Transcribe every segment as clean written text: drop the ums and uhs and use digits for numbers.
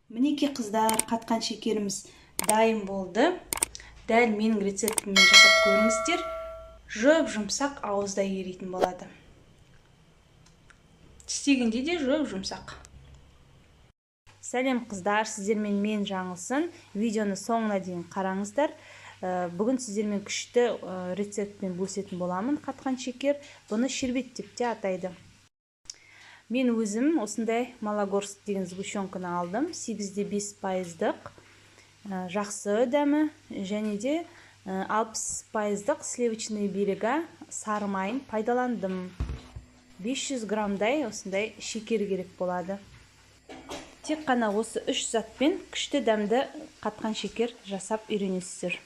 Мінеки қыздар, қатқан шекеріміз дайын болды. Дәл менің рецептіммен жасап көріңіздер. Жұп-жұмсақ ауызда еритін болады. Тістегенде де жұп-жұмсақ. Сәлем қыздар, сіздермен мен Жаңылсын. Видеоны соңына дейін қараңыздар. Бүгін сіздермен күшті рецептпен бөлісетін боламын. Қатқан шекер, бұны шербет деп те атайды. Мен өзім осындай Малогорск деген сгущенканы алдым. 8,5%, жақсы дәмі, және де 60% сливочный берега сары майын пайдаландым. 500 граммдай осындай шекер керек болады. Тек қана осы 3 затпен күшті дәмді қатқан шекер жасап үйренесіздер.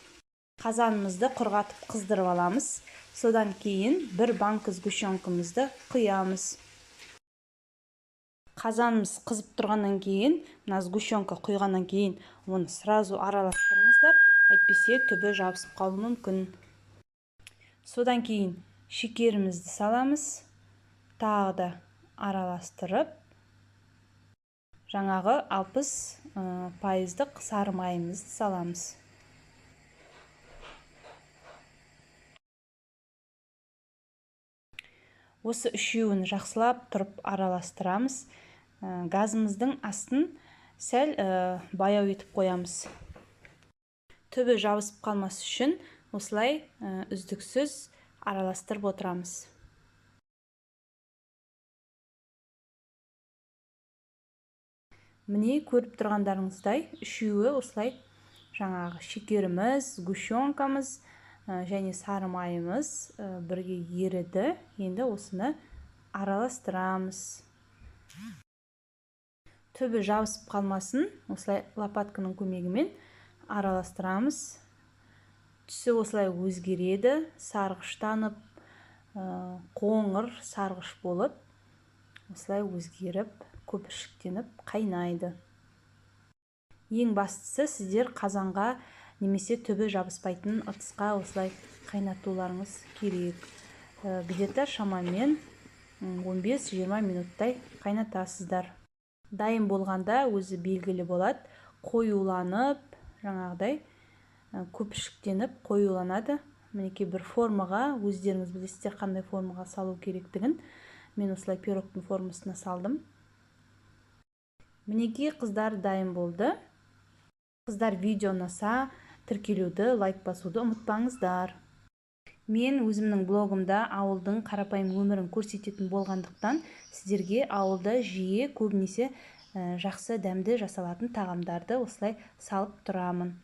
Қазанымызды құрғатып қыздырып аламыз. Содан кейін бір банка сгущенкамызды құямыз. Қазанымыз қызып тұрғаннан кейін, мына сгущенка құйғаннан кейін, оны сразу араластырыңыздар, әйтпесе түбі жабысып қалуы мүмкін. Содан кейін шекерімізді саламыз, тағы да араластырып, жаңағы 60% сары майымызды саламыз. Осы үшеуін жақсылап тұрып араластырамыз. Газымыздың астын сәл баяу етіп қоямыз. Түбі жабысып қалмас үшін осылай үздіксіз араластырып отырамыз. Міне көріп тұрғандарыңыздай үшеуі осылай жаңағы шекеріміз, сгущенкамыз және сары майымыз бірге еріді. Енді осыны араластырамыз. Түбі жабысып қалмасын, осылай лопатканың көмегімен араластырамыз. Түсі осылай өзгереді, сарғыштанып, қоңыр сарғыш болып, осылай өзгеріп, көпіршіктеніп қайнайды. Ең бастысы сіздер қазанға немесе түбі жабыспайтын ыдысқа осылай қайнатуларыңыз керек. Где-то шамамен 15-20 минуттай қайнатасыздар. Дайын болғанда өзі белгілі болады, қоюланып, жаңағыдай көпіршіктеніп қоюланады. Мінекей бір формаға, өздеріңіз білесіздер қандай формаға салу керектігін. Мен осылай пирогтың формасына салдым. Мінекей қыздар дайын болды. Қыздар, видео ұнаса, тіркелуді, лайк басуды ұмытпаңыздар. Мен өзімнің блогымда ауылдың қарапайым өмірін көрсететін болғандықтан, сіздерге ауылда жиі көбінесе жақсы дәмді жасалатын тағамдарды осылай салып тұрамын.